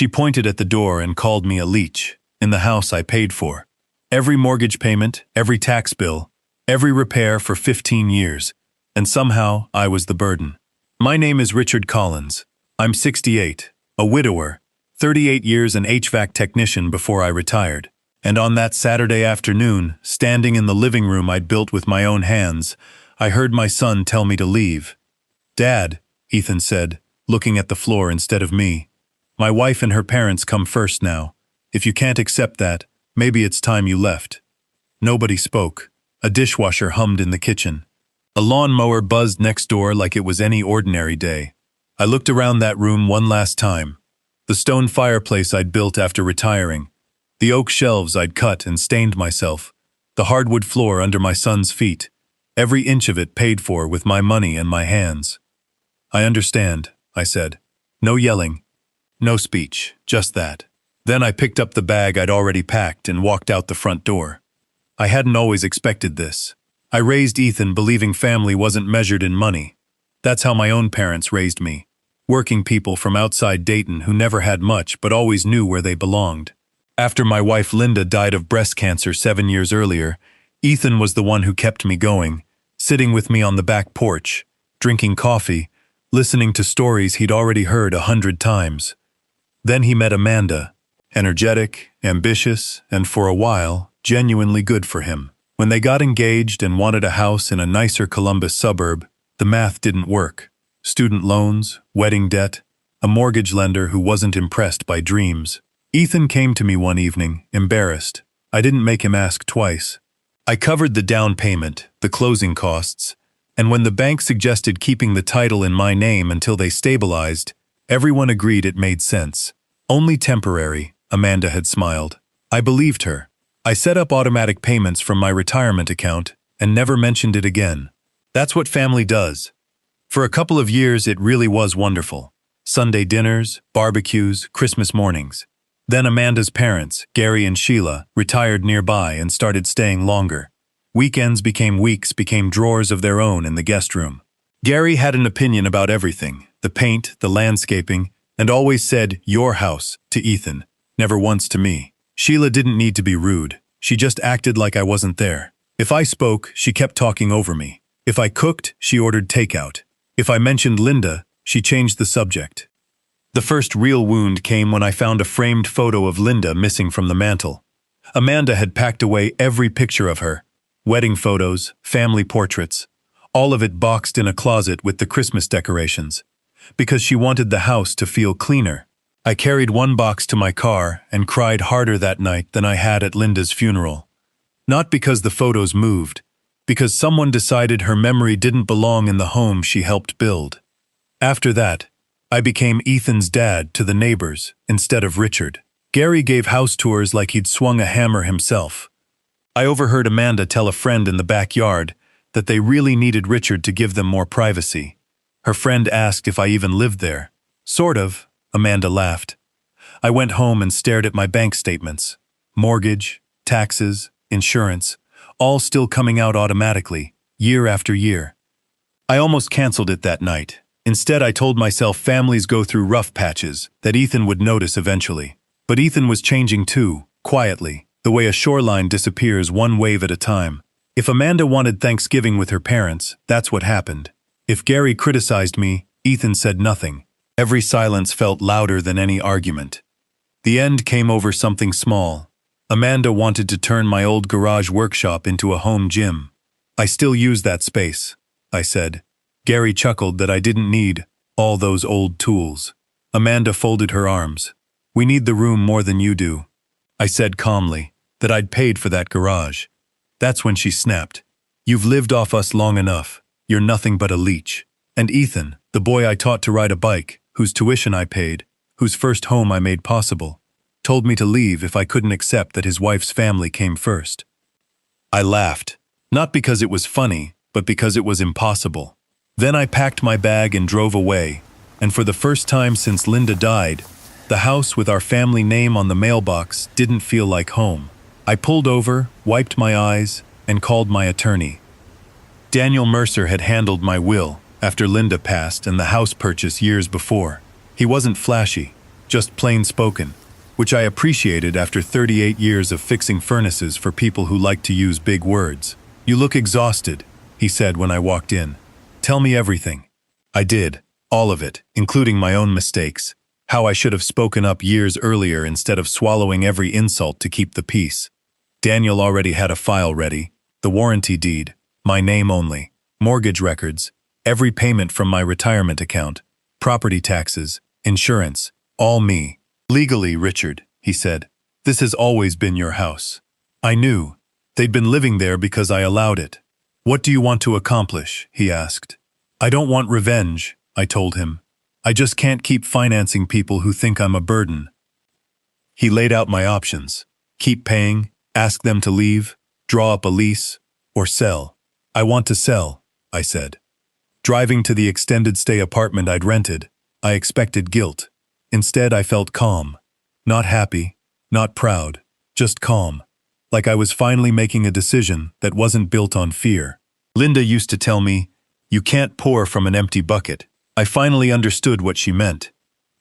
She pointed at the door and called me a leech, in the house I paid for. Every mortgage payment, every tax bill, every repair for 15 years, and somehow I was the burden. My name is Richard Collins. I'm 68, a widower, 38 years an HVAC technician before I retired. And on that Saturday afternoon, standing in the living room I'd built with my own hands, I heard my son tell me to leave. "Dad," Ethan said, looking at the floor instead of me, "my wife and her parents come first now. If you can't accept that, maybe it's time you left." Nobody spoke. A dishwasher hummed in the kitchen. A lawnmower buzzed next door like it was any ordinary day. I looked around that room one last time. The stone fireplace I'd built after retiring, the oak shelves I'd cut and stained myself, the hardwood floor under my son's feet, every inch of it paid for with my money and my hands. "I understand," I said. No yelling, no speech, just that. Then I picked up the bag I'd already packed and walked out the front door. I hadn't always expected this. I raised Ethan believing family wasn't measured in money. That's how my own parents raised me. Working people from outside Dayton who never had much but always knew where they belonged. After my wife Linda died of breast cancer 7 years earlier, Ethan was the one who kept me going, sitting with me on the back porch, drinking coffee, listening to stories he'd already heard 100 times. Then he met Amanda, energetic, ambitious, and for a while, genuinely good for him. When they got engaged and wanted a house in a nicer Columbus suburb, the math didn't work. Student loans, wedding debt, a mortgage lender who wasn't impressed by dreams. Ethan came to me one evening, embarrassed. I didn't make him ask twice. I covered the down payment, the closing costs, and when the bank suggested keeping the title in my name until they stabilized, everyone agreed it made sense. Only temporary, Amanda had smiled. I believed her. I set up automatic payments from my retirement account and never mentioned it again. That's what family does. For a couple of years, it really was wonderful. Sunday dinners, barbecues, Christmas mornings. Then Amanda's parents, Gary and Sheila, retired nearby and started staying longer. Weekends became weeks, became drawers of their own in the guest room. Gary had an opinion about everything, the paint, the landscaping, and always said, "Your house," to Ethan, never once to me. Sheila didn't need to be rude. She just acted like I wasn't there. If I spoke, she kept talking over me. If I cooked, she ordered takeout. If I mentioned Linda, she changed the subject. The first real wound came when I found a framed photo of Linda missing from the mantel. Amanda had packed away every picture of her. Wedding photos, family portraits, all of it boxed in a closet with the Christmas decorations. Because she wanted the house to feel cleaner. I carried one box to my car and cried harder that night than I had at Linda's funeral. Not because the photos moved, because someone decided her memory didn't belong in the home she helped build. After that, I became Ethan's dad to the neighbors instead of Richard. Gary gave house tours like he'd swung a hammer himself. I overheard Amanda tell a friend in the backyard that they really needed Richard to give them more privacy. Her friend asked if I even lived there. Sort of. Amanda laughed. I went home and stared at my bank statements. Mortgage, taxes, insurance, all still coming out automatically, year after year. I almost canceled it that night. Instead, I told myself families go through rough patches, that Ethan would notice eventually. But Ethan was changing too, quietly, the way a shoreline disappears one wave at a time. If Amanda wanted Thanksgiving with her parents, that's what happened. If Gary criticized me, Ethan said nothing. Every silence felt louder than any argument. The end came over something small. Amanda wanted to turn my old garage workshop into a home gym. "I still use that space," I said. Gary chuckled that I didn't need all those old tools. Amanda folded her arms. "We need the room more than you do." I said calmly that I'd paid for that garage. That's when she snapped. "You've lived off us long enough. You're nothing but a leech." And Ethan, the boy I taught to ride a bike, whose tuition I paid, whose first home I made possible, told me to leave if I couldn't accept that his wife's family came first. I laughed, not because it was funny, but because it was impossible. Then I packed my bag and drove away, and for the first time since Linda died, the house with our family name on the mailbox didn't feel like home. I pulled over, wiped my eyes, and called my attorney. Daniel Mercer had handled my will after Linda passed and the house purchase years before. He wasn't flashy, just plain spoken, which I appreciated after 38 years of fixing furnaces for people who like to use big words. "You look exhausted," he said when I walked in. "Tell me everything." I did, all of it, including my own mistakes, how I should have spoken up years earlier instead of swallowing every insult to keep the peace. Daniel already had a file ready, the warranty deed, my name only, mortgage records, every payment from my retirement account, property taxes, insurance, all me. "Legally, Richard," he said, "this has always been your house." I knew. They'd been living there because I allowed it. "What do you want to accomplish?" he asked. "I don't want revenge," I told him. "I just can't keep financing people who think I'm a burden." He laid out my options. Keep paying, ask them to leave, draw up a lease, or sell. "I want to sell," I said. Driving to the extended stay apartment I'd rented, I expected guilt. Instead, I felt calm. Not happy, not proud, just calm. Like I was finally making a decision that wasn't built on fear. Linda used to tell me, "You can't pour from an empty bucket." I finally understood what she meant.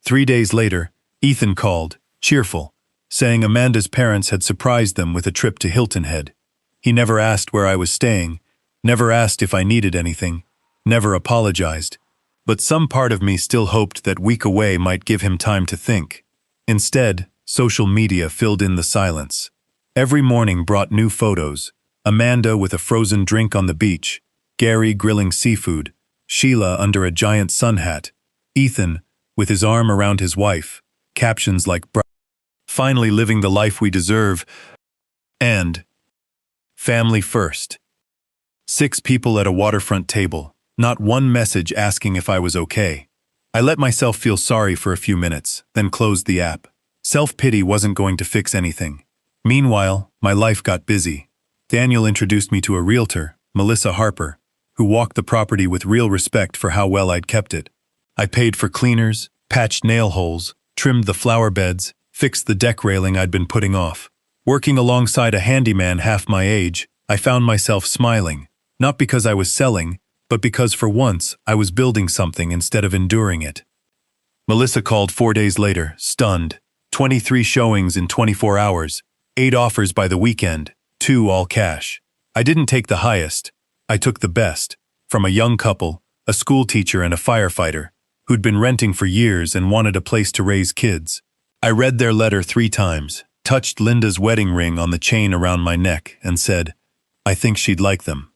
3 days later, Ethan called, cheerful, saying Amanda's parents had surprised them with a trip to Hilton Head. He never asked where I was staying, never asked if I needed anything, never apologized. But some part of me still hoped that week away might give him time to think. Instead, social media filled in the silence. Every morning brought new photos: Amanda with a frozen drink on the beach, Gary grilling seafood, Sheila under a giant sun hat, Ethan with his arm around his wife, captions like "Finally living the life we deserve," and "Family first." 6 people at a waterfront table, not one message asking if I was okay. I let myself feel sorry for a few minutes, then closed the app. Self-pity wasn't going to fix anything. Meanwhile, my life got busy. Daniel introduced me to a realtor, Melissa Harper, who walked the property with real respect for how well I'd kept it. I paid for cleaners, patched nail holes, trimmed the flower beds, fixed the deck railing I'd been putting off. Working alongside a handyman half my age, I found myself smiling, not because I was selling, but because for once I was building something instead of enduring it. Melissa called 4 days later, stunned. 23 showings in 24 hours, 8 offers by the weekend, 2 all cash. I didn't take the highest. I took the best, from a young couple, a school teacher and a firefighter, who'd been renting for years and wanted a place to raise kids. I read their letter 3 times, touched Linda's wedding ring on the chain around my neck, and said, I think she'd like them.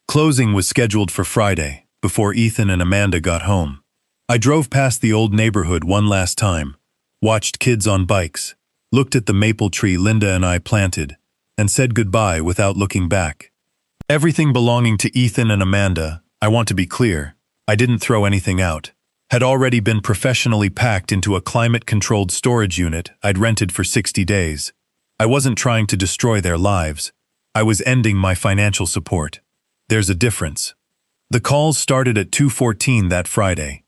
Closing was scheduled for Friday, before Ethan and Amanda got home. I drove past the old neighborhood one last time, watched kids on bikes, looked at the maple tree Linda and I planted, and said goodbye without looking back. Everything belonging to Ethan and Amanda, I want to be clear, I didn't throw anything out, had already been professionally packed into a climate-controlled storage unit I'd rented for 60 days. I wasn't trying to destroy their lives. I was ending my financial support. There's a difference. The calls started at 2:14 that Friday.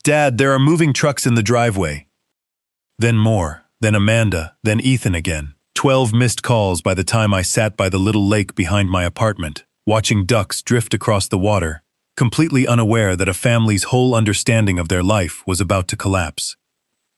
Dad, there are moving trucks in the driveway. Then more, then Amanda, then Ethan again. 12 missed calls by the time I sat by the little lake behind my apartment, watching ducks drift across the water, completely unaware that a family's whole understanding of their life was about to collapse.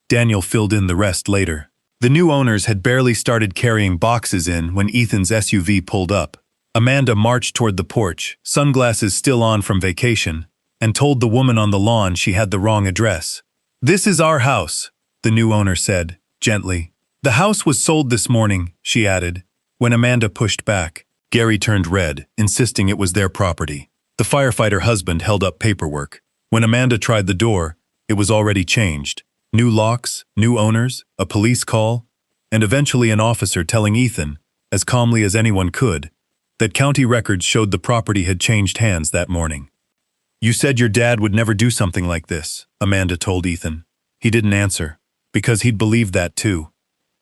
Daniel filled in the rest later. The new owners had barely started carrying boxes in when Ethan's SUV pulled up. Amanda marched toward the porch, sunglasses still on from vacation, and told the woman on the lawn she had the wrong address. This is our house, the new owner said, gently. The house was sold this morning, she added. When Amanda pushed back, Gary turned red, insisting it was their property. The firefighter husband held up paperwork. When Amanda tried the door, it was already changed. New locks, new owners, a police call, and eventually an officer telling Ethan, as calmly as anyone could, that county records showed the property had changed hands that morning. You said your dad would never do something like this, Amanda told Ethan. He didn't answer, because he'd believed that too.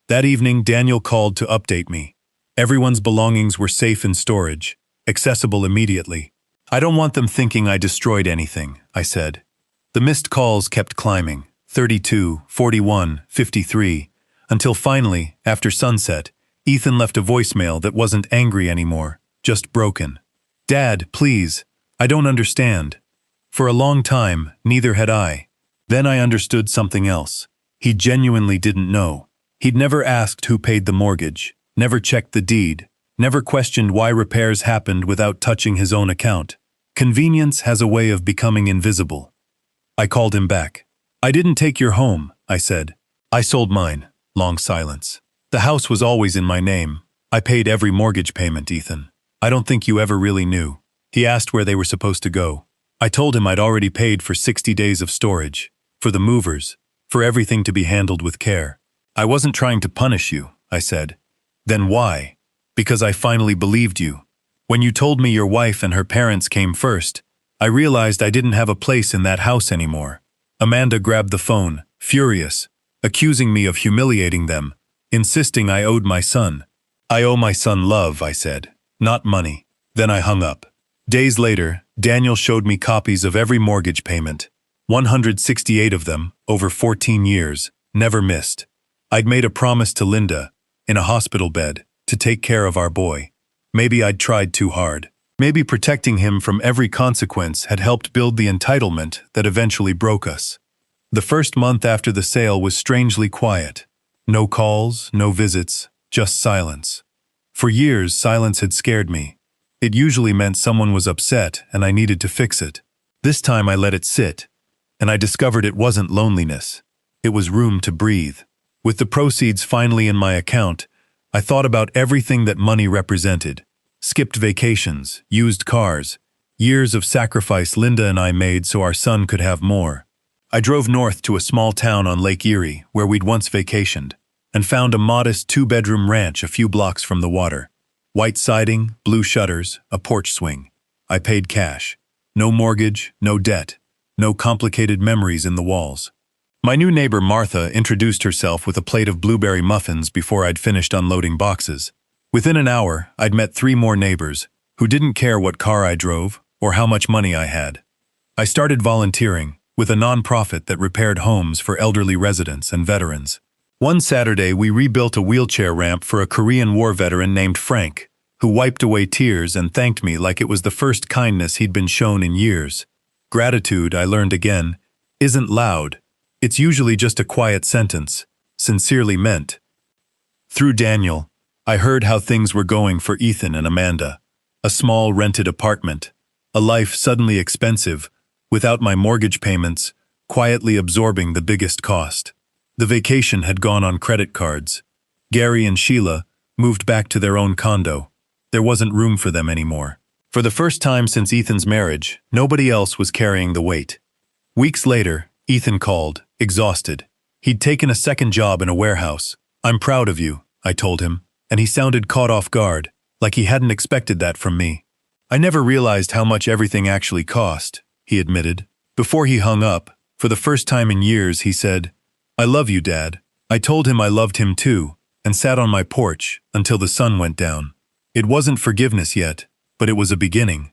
That evening, Daniel called to update me. Everyone's belongings were safe in storage, accessible immediately. I don't want them thinking I destroyed anything, I said. The missed calls kept climbing, 32, 41, 53, until finally, after sunset, Ethan left a voicemail that wasn't angry anymore, just broken. Dad, please, I don't understand. For a long time, neither had I. Then I understood something else. He genuinely didn't know. He'd never asked who paid the mortgage, never checked the deed, never questioned why repairs happened without touching his own account. Convenience has a way of becoming invisible. I called him back. "I didn't take your home," I said. "I sold mine." Long silence. "The house was always in my name. I paid every mortgage payment, Ethan. I don't think you ever really knew." He asked where they were supposed to go. I told him I'd already paid for 60 days of storage, for the movers, for everything to be handled with care. "I wasn't trying to punish you," I said. "Then why?" "Because I finally believed you. When you told me your wife and her parents came first, I realized I didn't have a place in that house anymore." Amanda grabbed the phone, furious, accusing me of humiliating them, insisting I owed my son. "I owe my son love," I said, "not money." Then I hung up. Days later, Daniel showed me copies of every mortgage payment, 168 of them, over 14 years, never missed. I'd made a promise to Linda, in a hospital bed, to take care of our boy. Maybe I'd tried too hard. Maybe protecting him from every consequence had helped build the entitlement that eventually broke us. The first month after the sale was strangely quiet. No calls, no visits, just silence. For years, silence had scared me. It usually meant someone was upset and I needed to fix it. This time I let it sit, and I discovered it wasn't loneliness. It was room to breathe. With the proceeds finally in my account, I thought about everything that money represented. Skipped vacations, used cars, years of sacrifice Linda and I made so our son could have more. I drove north to a small town on Lake Erie, where we'd once vacationed, and found a modest 2-bedroom ranch a few blocks from the water. White siding, blue shutters, a porch swing. I paid cash. No mortgage, no debt, no complicated memories in the walls. My new neighbor Martha introduced herself with a plate of blueberry muffins before I'd finished unloading boxes. Within an hour, I'd met 3 more neighbors who didn't care what car I drove or how much money I had. I started volunteering with a nonprofit that repaired homes for elderly residents and veterans. One Saturday, we rebuilt a wheelchair ramp for a Korean War veteran named Frank, who wiped away tears and thanked me like it was the first kindness he'd been shown in years. Gratitude, I learned again, isn't loud. It's usually just a quiet sentence, sincerely meant. Through Daniel, I heard how things were going for Ethan and Amanda. A small rented apartment, a life suddenly expensive, without my mortgage payments, quietly absorbing the biggest cost. The vacation had gone on credit cards. Gary and Sheila moved back to their own condo. There wasn't room for them anymore. For the first time since Ethan's marriage, nobody else was carrying the weight. Weeks later, Ethan called, exhausted. He'd taken a second job in a warehouse. "I'm proud of you," I told him, and he sounded caught off guard, like he hadn't expected that from me. "I never realized how much everything actually cost," he admitted. Before he hung up, for the first time in years, he said, "I love you, Dad." I told him I loved him too, and sat on my porch until the sun went down. It wasn't forgiveness yet, but it was a beginning.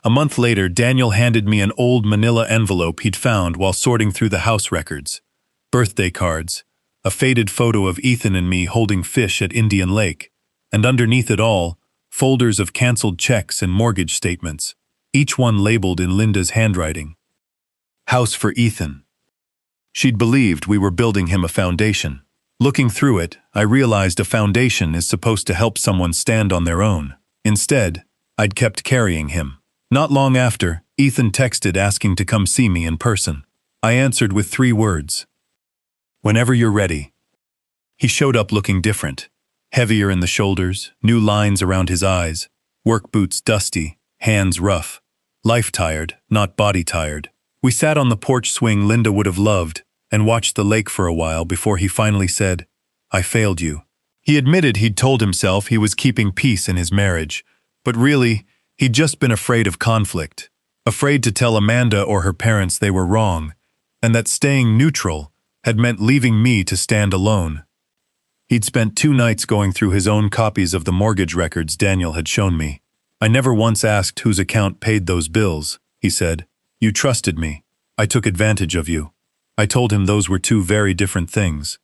A month later, Daniel handed me an old manila envelope he'd found while sorting through the house records. Birthday cards, a faded photo of Ethan and me holding fish at Indian Lake, and underneath it all, folders of canceled checks and mortgage statements, each one labeled in Linda's handwriting. House for Ethan. She'd believed we were building him a foundation. Looking through it, I realized a foundation is supposed to help someone stand on their own. Instead, I'd kept carrying him. Not long after, Ethan texted asking to come see me in person. I answered with 3 words. "Whenever you're ready." He showed up looking different. Heavier in the shoulders, new lines around his eyes, work boots dusty, hands rough. Life tired, not body tired. We sat on the porch swing Linda would have loved and watched the lake for a while before he finally said, "I failed you." He admitted he'd told himself he was keeping peace in his marriage, but really, he'd just been afraid of conflict, afraid to tell Amanda or her parents they were wrong, and that staying neutral had meant leaving me to stand alone. He'd spent 2 nights going through his own copies of the mortgage records Daniel had shown me. "I never once asked whose account paid those bills," he said. "You trusted me. I took advantage of you." I told him those were 2 very different things.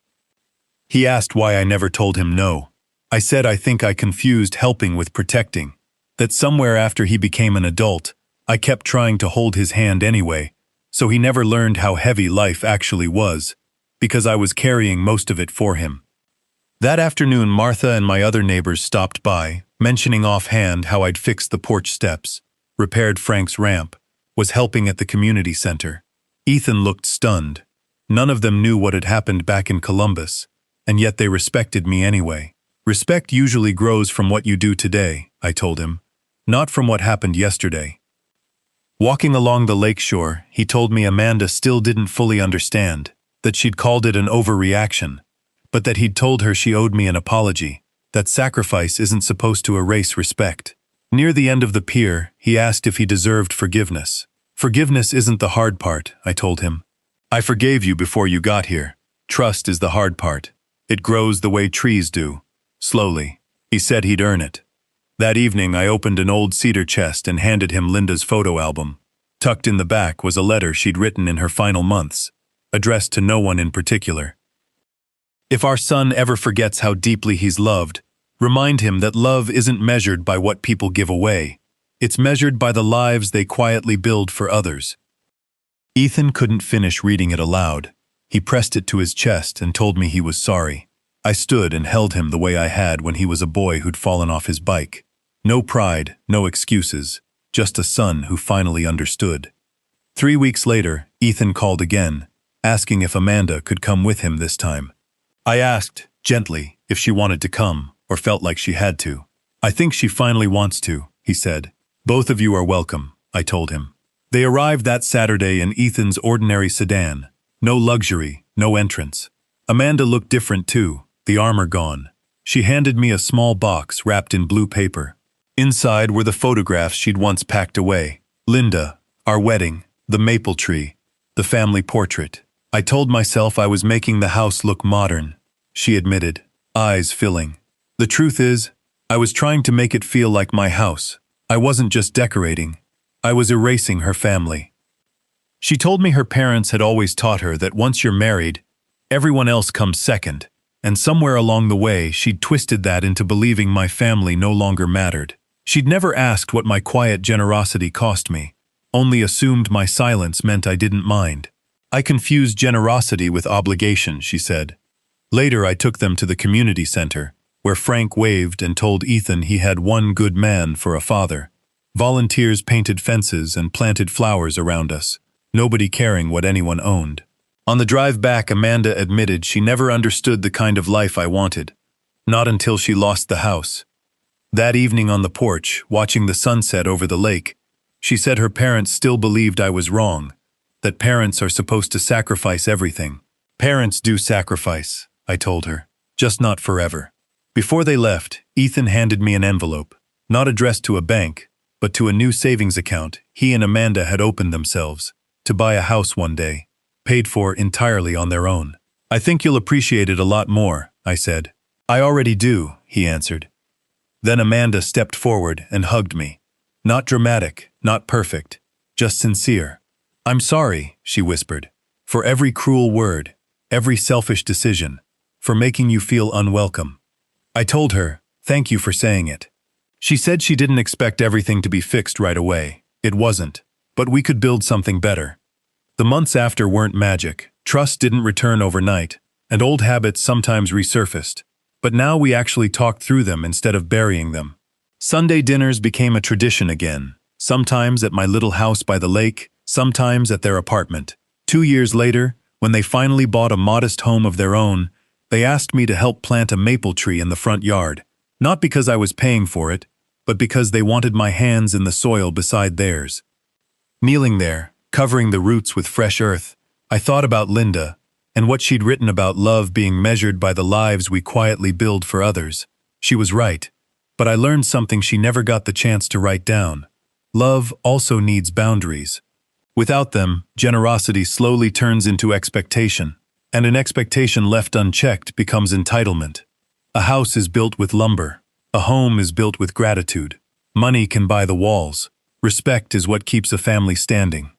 He asked why I never told him no. I said I think I confused helping with protecting, that somewhere after he became an adult, I kept trying to hold his hand anyway, so he never learned how heavy life actually was. because I was carrying most of it for him. That afternoon, Martha and my other neighbors stopped by, mentioning offhand how I'd fixed the porch steps, repaired Frank's ramp, was helping at the community center. Ethan looked stunned. None of them knew what had happened back in Columbus, and yet they respected me anyway. Respect usually grows from what you do today, I told him, not from what happened yesterday. Walking along the lakeshore, he told me Amanda still didn't fully understand, that she'd called it an overreaction, but that he'd told her she owed me an apology, that sacrifice isn't supposed to erase respect. Near the end of the pier, he asked if he deserved forgiveness. Forgiveness isn't the hard part, I told him. I forgave you before you got here. Trust is the hard part. It grows the way trees do, slowly. He said he'd earn it. That evening, I opened an old cedar chest and handed him Linda's photo album. Tucked in the back was a letter she'd written in her final months, addressed to no one in particular. If our son ever forgets how deeply he's loved, remind him that love isn't measured by what people give away. It's measured by the lives they quietly build for others. Ethan couldn't finish reading it aloud. He pressed it to his chest and told me he was sorry. I stood and held him the way I had when he was a boy who'd fallen off his bike. No pride, no excuses, just a son who finally understood. 3 weeks later, Ethan called again, asking if Amanda could come with him this time. I asked, gently, if she wanted to come, or felt like she had to. I think she finally wants to, he said. Both of you are welcome, I told him. They arrived that Saturday in Ethan's ordinary sedan. No luxury, no entrance. Amanda looked different too, the armor gone. She handed me a small box wrapped in blue paper. Inside were the photographs she'd once packed away. Linda, our wedding, the maple tree, the family portrait. I told myself I was making the house look modern, she admitted, eyes filling. The truth is, I was trying to make it feel like my house. I wasn't just decorating. I was erasing her family. She told me her parents had always taught her that once you're married, everyone else comes second, and somewhere along the way she'd twisted that into believing my family no longer mattered. She'd never asked what my quiet generosity cost me, only assumed my silence meant I didn't mind. I confused generosity with obligation, she said. Later I took them to the community center, where Frank waved and told Ethan he had one good man for a father. Volunteers painted fences and planted flowers around us, nobody caring what anyone owned. On the drive back, Amanda admitted she never understood the kind of life I wanted, not until she lost the house. That evening on the porch, watching the sunset over the lake, she said her parents still believed I was wrong, that parents are supposed to sacrifice everything. Parents do sacrifice, I told her, just not forever. Before they left, Ethan handed me an envelope, not addressed to a bank, but to a new savings account he and Amanda had opened themselves, to buy a house one day, paid for entirely on their own. I think you'll appreciate it a lot more, I said. I already do, he answered. Then Amanda stepped forward and hugged me. Not dramatic, not perfect, just sincere. I'm sorry, she whispered, for every cruel word, every selfish decision, for making you feel unwelcome. I told her, thank you for saying it. She said she didn't expect everything to be fixed right away. It wasn't, but we could build something better. The months after weren't magic. Trust didn't return overnight, and old habits sometimes resurfaced. But now we actually talked through them instead of burying them. Sunday dinners became a tradition again, sometimes at my little house by the lake, sometimes at their apartment. 2 years later, when they finally bought a modest home of their own, they asked me to help plant a maple tree in the front yard, not because I was paying for it, but because they wanted my hands in the soil beside theirs. Kneeling there, covering the roots with fresh earth, I thought about Linda and what she'd written about love being measured by the lives we quietly build for others. She was right, but I learned something she never got the chance to write down. Love also needs boundaries. Without them, generosity slowly turns into expectation, and an expectation left unchecked becomes entitlement. A house is built with lumber. A home is built with gratitude. Money can buy the walls. Respect is what keeps a family standing.